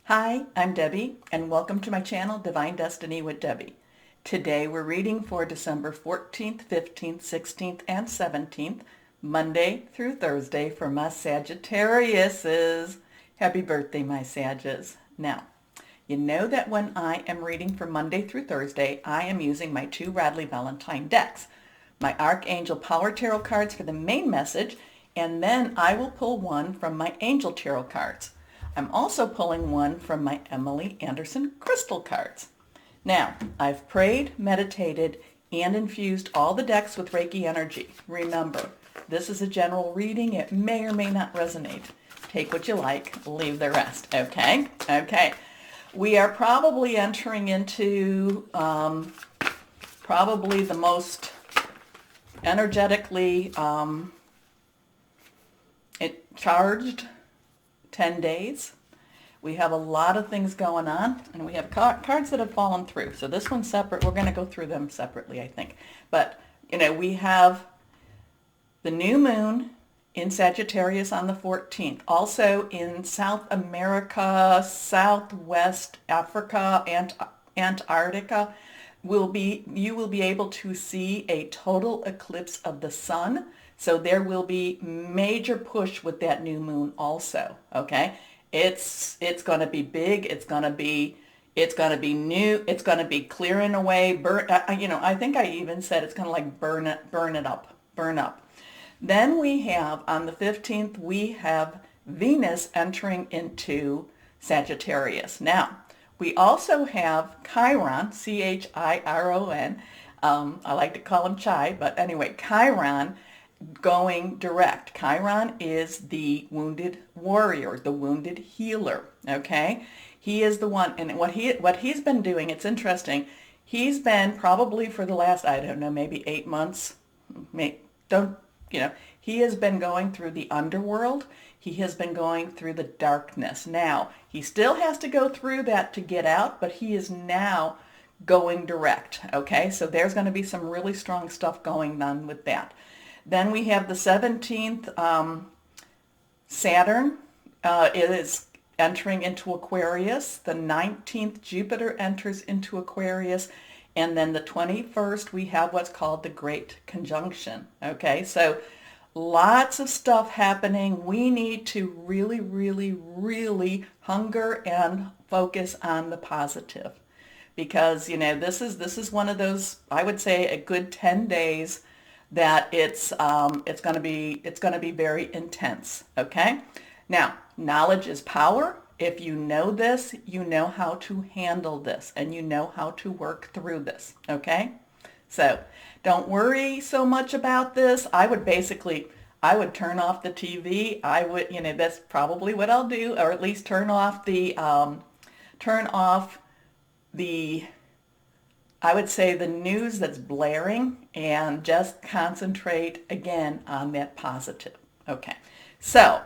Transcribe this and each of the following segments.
Hi, I'm Debbie, and welcome to my channel, Divine Destiny with Debbie. Today we're reading for December 14th, 15th, 16th, and 17th, Monday through Thursday for my Sagittariuses. Happy birthday, my Sages. Now, you know that when I am reading for Monday through Thursday, I am using my two Radley Valentine decks, my Archangel Power Tarot cards for the main message, and then I will pull one from my Angel Tarot cards. I'm also pulling one from my Emily Anderson crystal cards. Now, I've prayed, meditated, and infused all the decks with Reiki energy. Remember, this is a general reading. It may or may not resonate. Take what you like, leave the rest, okay? Okay. We are probably entering into probably the most energetically charged 10 days. We have a lot of things going on, and we have cards that have fallen through. So this one's separate. We're going to go through them separately, I think. But, we have the new moon in Sagittarius on the 14th. Also in South America, Southwest Africa, and Antarctica, you will be able to see a total eclipse of the sun. So there will be major push with that new moon also, okay? It's going to be big. It's going to be new. It's going to be clearing away. I think I even said it's going to like burn up. Then we have on the 15th, we have Venus entering into Sagittarius. Now, we also have Chiron, Chiron. I like to call him Chi, but anyway, Chiron going direct. Chiron is the wounded warrior, the wounded healer, okay? He is the one, and what he's been doing, it's interesting, he's been probably for the last, I don't know, maybe 8 months, he has been going through the underworld. He has been going through the darkness. Now, he still has to go through that to get out, but he is now going direct, okay? So there's going to be some really strong stuff going on with that. Then we have the 17th, Saturn is entering into Aquarius. The 19th, Jupiter enters into Aquarius. And then the 21st, we have what's called the Great Conjunction. Okay, so lots of stuff happening. We need to really, really, really hunger and focus on the positive. Because, this is one of those, I would say, a good 10 days that it's going to be very intense, okay? Now, knowledge is power. If you know this, you know how to handle this, and you know how to work through this, okay? So don't worry so much about this. I would turn off the TV. That's probably what I'll do, or at least turn off the I would say the news that's blaring, and just concentrate again on that positive. Okay, so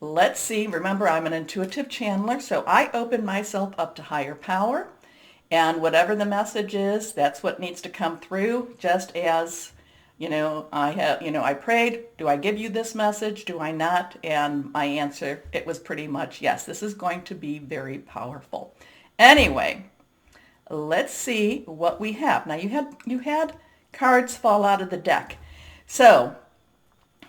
let's see. Remember, I'm an intuitive channeler, so I open myself up to higher power, and whatever the message is, that's what needs to come through. Just as, I prayed, do I give you this message? Do I not? And my answer, it was pretty much yes. This is going to be very powerful. Anyway, let's see what we have. Now you had cards fall out of the deck. So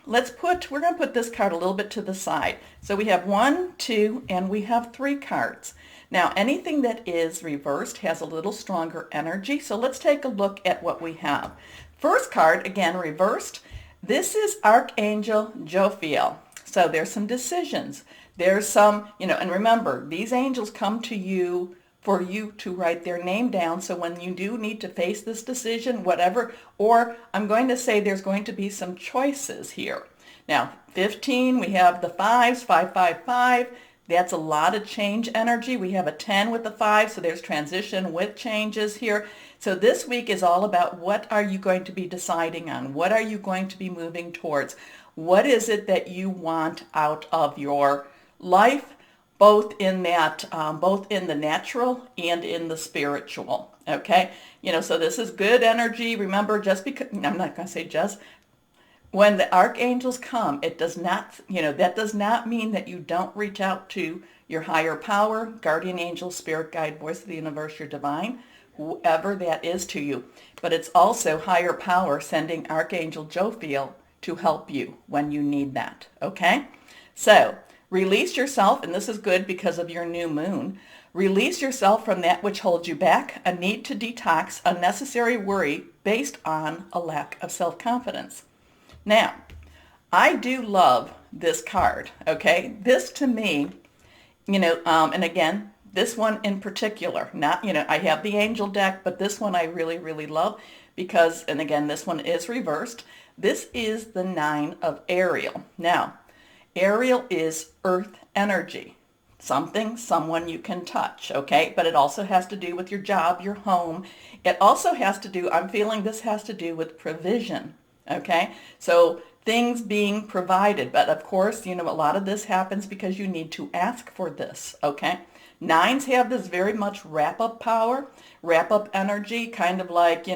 we're going to put this card a little bit to the side. So we have 1, 2, and we have 3 cards. Now anything that is reversed has a little stronger energy. So let's take a look at what we have. First card, again, reversed. This is Archangel Jophiel. So there's some decisions. There's some, and remember, these angels come to you for you to write their name down. So when you do need to face this decision, whatever, or I'm going to say there's going to be some choices here. Now, 15, we have the 5s, 5, 5, 5. That's a lot of change energy. We have a 10 with the 5, so there's transition with changes here. So this week is all about what are you going to be deciding on? What are you going to be moving towards? What is it that you want out of your life? Both in the natural and in the spiritual, okay? So this is good energy. Remember, just because, I'm not going to say just, when the archangels come, it does not, that does not mean that you don't reach out to your higher power, guardian angel, spirit guide, voice of the universe, your divine, whoever that is to you. But it's also higher power sending Archangel Jophiel to help you when you need that, okay? So release yourself, and this is good because of your new moon. Release yourself from that which holds you back, a need to detox, unnecessary worry based on a lack of self-confidence. Now, I do love this card, okay? This to me, and again, this one in particular, not, I have the angel deck, but this one I really, really love because, and again, this one is reversed. This is the 9 of Ariel. Now, Ariel is earth energy, something, someone you can touch, okay? But it also has to do with your job, your home. It also has to do, I'm feeling this has to do with provision, okay? So things being provided, but of course, a lot of this happens because you need to ask for this, okay? 9s have this very much wrap-up power, wrap-up energy, kind of like,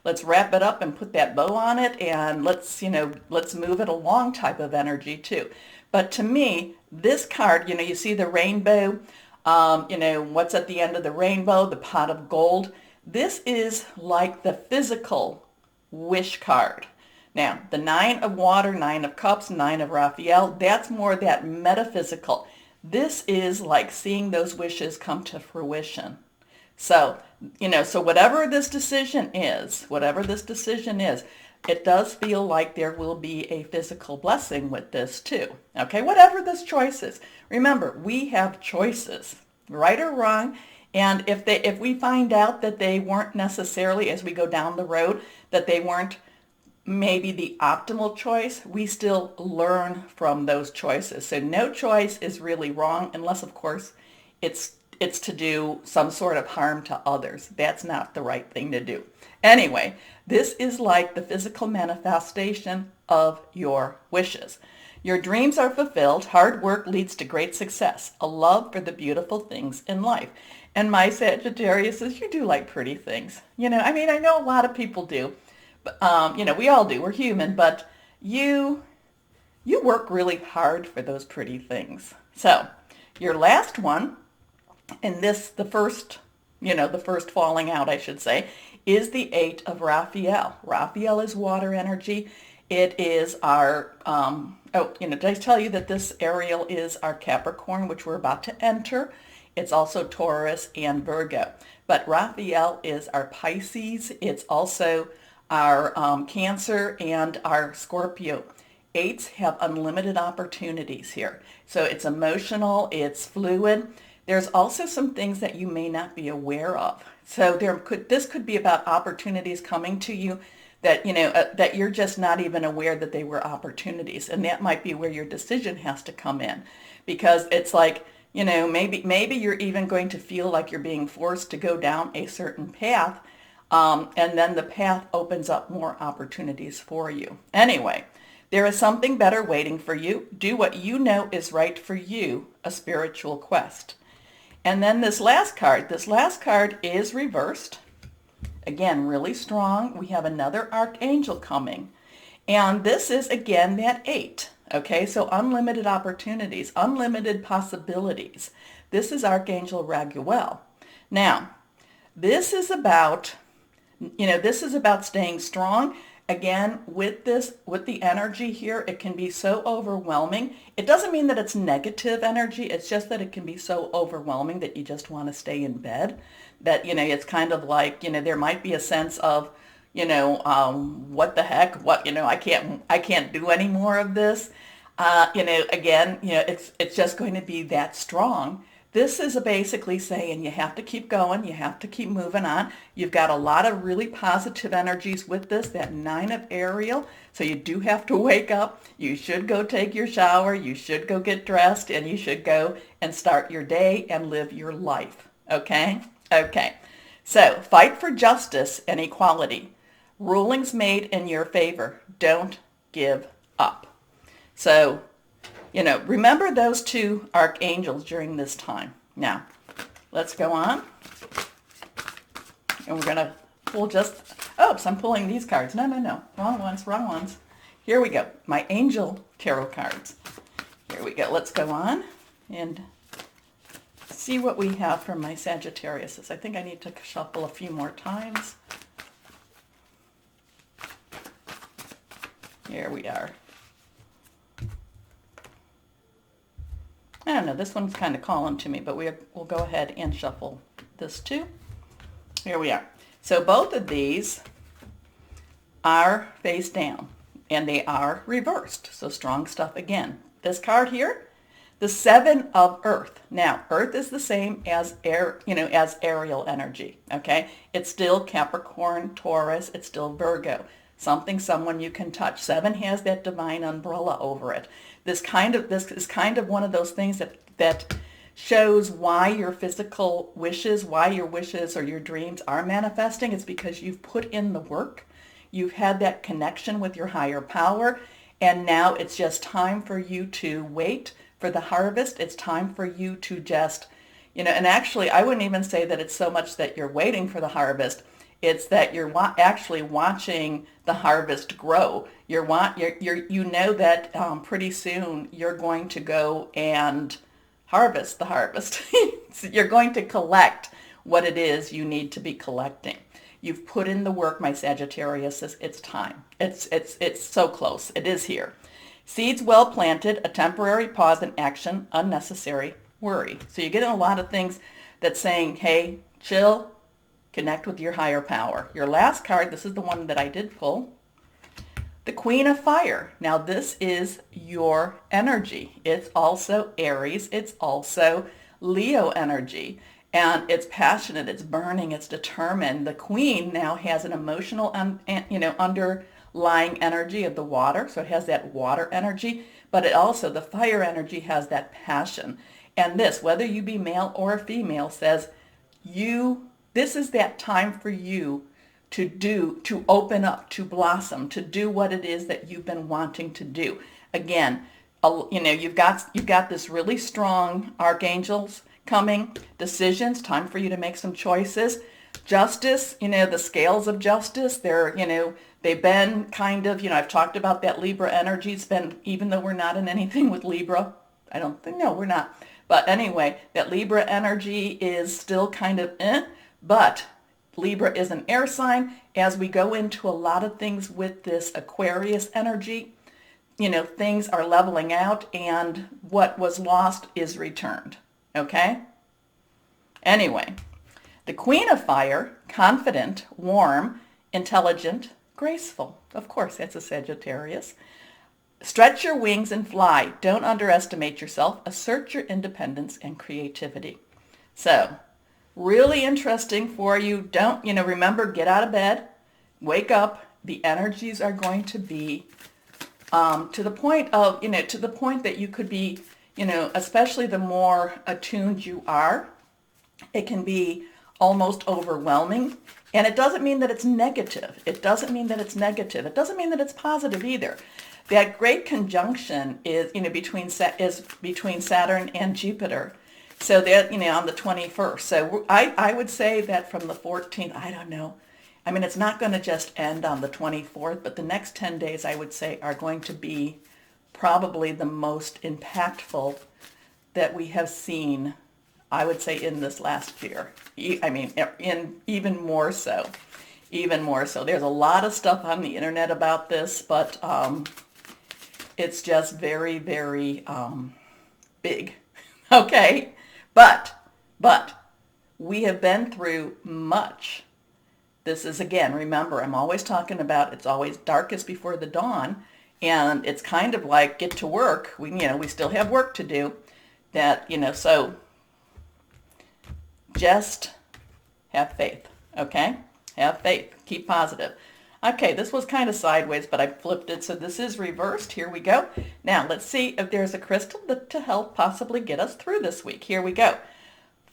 let's wrap it up and put that bow on it and let's move it along type of energy too. But to me, this card, you see the rainbow, what's at the end of the rainbow, the pot of gold. This is like the physical wish card. Now, the 9 of water, 9 of cups, 9 of Raphael, that's more that metaphysical. This is like seeing those wishes come to fruition. So, so whatever this decision is, it does feel like there will be a physical blessing with this too. Okay, whatever this choice is. Remember, we have choices, right or wrong. And if we find out that they weren't necessarily, as we go down the road, that they weren't maybe the optimal choice, we still learn from those choices. So no choice is really wrong unless, of course, it's to do some sort of harm to others. That's not the right thing to do. Anyway, this is like the physical manifestation of your wishes. Your dreams are fulfilled. Hard work leads to great success. A love for the beautiful things in life. And my Sagittarius says, you do like pretty things. I know a lot of people do. We all do. We're human, but you work really hard for those pretty things. So your last one, and the first falling out, I should say, is the 8 of Raphael. Raphael is water energy. It is our, did I tell you that this Ariel is our Capricorn, which we're about to enter? It's also Taurus and Virgo. But Raphael is our Pisces. It's also our Cancer and our Scorpio. 8s have unlimited opportunities here. So it's emotional, it's fluid. There's also some things that you may not be aware of. So this could be about opportunities coming to you that, that you're just not even aware that they were opportunities. And that might be where your decision has to come in, because it's like, maybe you're even going to feel like you're being forced to go down a certain path. And then the path opens up more opportunities for you. Anyway, there is something better waiting for you. Do what you know is right for you, a spiritual quest. And then this last card is reversed. Again, really strong. We have another archangel coming. And this is, again, that 8. Okay, so unlimited opportunities, unlimited possibilities. This is Archangel Raguel. Now, this is about staying strong. Again, with the energy here, it can be so overwhelming. It doesn't mean that it's negative energy. It's just that it can be so overwhelming that you just want to stay in bed. That, it's kind of like, there might be a sense of, what the heck, I can't do any more of this. Again, it's just going to be that strong. This is basically saying you have to keep going, you have to keep moving on. You've got a lot of really positive energies with this, that 9 of Ariel. So you do have to wake up. You should go take your shower. You should go get dressed, and you should go and start your day and live your life. Okay? Okay. So fight for justice and equality. Rulings made in your favor. Don't give up. So, remember those 2 archangels during this time. Now, let's go on. And we're going to pull oops, I'm pulling these cards. No. Wrong ones. here we go. My angel tarot cards. Here we go. Let's go on and see what we have from my Sagittarius. I think I need to shuffle a few more times. Here we are. I don't know, this one's kind of calling to me, but we'll go ahead and shuffle this too. Here we are. So both of these are face down and they are reversed. So strong stuff again. This card here, the Seven of Earth. Now, Earth is the same as air, as aerial energy, okay? It's still Capricorn, Taurus, it's still Virgo. Something, someone you can touch. Seven has that divine umbrella over it. This is kind of one of those things that shows why your physical wishes, why your wishes or your dreams are manifesting. It's because you've put in the work. You've had that connection with your higher power. And now it's just time for you to wait for the harvest. It's time for you to just, and actually I wouldn't even say that it's so much that you're waiting for the harvest. It's that you're actually watching the harvest grow. You know that pretty soon you're going to go and harvest the harvest. You're going to collect what it is you need to be collecting. You've put in the work, my Sagittarius. It's time. It's so close. It is here. Seeds well planted, a temporary pause in action, unnecessary worry. So you're getting a lot of things that's saying, hey, chill. Connect with your higher power. Your last card, this is the one that I did pull, the Queen of Fire. Now this is your energy. It's also Aries. It's also Leo energy. And it's passionate, it's burning, it's determined. The Queen now has an emotional, underlying energy of the water. So it has that water energy, but it also, the fire energy has that passion. And this, whether you be male or female, says this is that time for you to open up, to blossom, to do what it is that you've been wanting to do. Again, you've got this really strong archangels coming, decisions, time for you to make some choices. Justice, the scales of justice, they've been kind of, I've talked about that Libra energy. It's been, even though we're not in anything with Libra, I don't think, no, we're not. But anyway, that Libra energy is still kind of but Libra is an air sign. As we go into a lot of things with this Aquarius energy, things are leveling out and what was lost is returned. Okay? Anyway, the Queen of Fire, confident, warm, intelligent, graceful. Of course, that's a Sagittarius. Stretch your wings and fly. Don't underestimate yourself. Assert your independence and creativity. So, really interesting for you. Don't, remember, get out of bed, wake up. The energies are going to be to the point that you could be, especially the more attuned you are, it can be almost overwhelming. And it doesn't mean that it's negative. It doesn't mean that it's negative. It doesn't mean that it's positive either. That great conjunction is, between Saturn and Jupiter. So that, on the 21st. So I would say that from the 14th, I don't know. I mean, it's not going to just end on the 24th, but the next 10 days, I would say, are going to be probably the most impactful that we have seen, I would say, in this last year. I mean, even more so. There's a lot of stuff on the internet about this, but it's just very, very big. Okay? But we have been through much. This is, again, remember, I'm always talking about it's always darkest before the dawn, and it's kind of like get to work. We still have work to do. So just have faith, okay? Have faith. Keep positive. Okay, this was kind of sideways, but I flipped it, so this is reversed. Here we go. Now, let's see if there's a crystal to help possibly get us through this week. Here we go.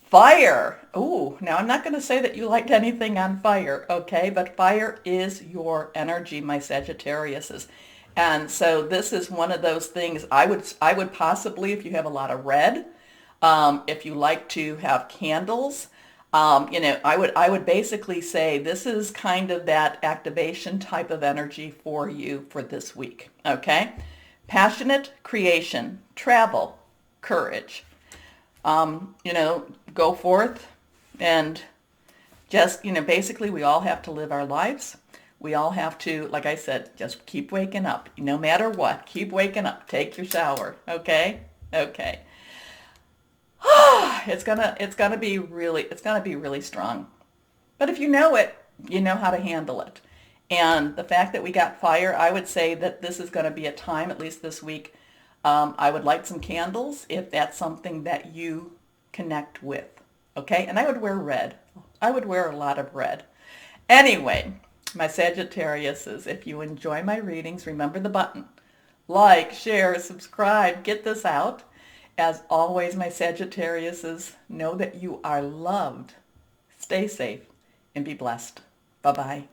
Fire. Ooh, now I'm not going to say that you liked anything on fire, okay? But fire is your energy, my Sagittariuses. And so this is one of those things I would possibly, if you have a lot of red, if you like to have candles, I would basically say this is kind of that activation type of energy for you for this week. Okay? Passionate creation, travel, courage. Go forth and just, basically we all have to live our lives. We all have to, like I said, just keep waking up. No matter what, keep waking up. Take your shower. Okay? Okay. It's gonna be really strong. But if you know it, you know how to handle it. And the fact that we got fire, I would say that this is going to be a time, at least this week. I would light some candles if that's something that you connect with. Okay? And I would wear red. I would wear a lot of red. Anyway, my Sagittariuses, if you enjoy my readings, remember the button. Like, share, subscribe, get this out. As always, my Sagittariuses, know that you are loved. Stay safe and be blessed. Bye-bye.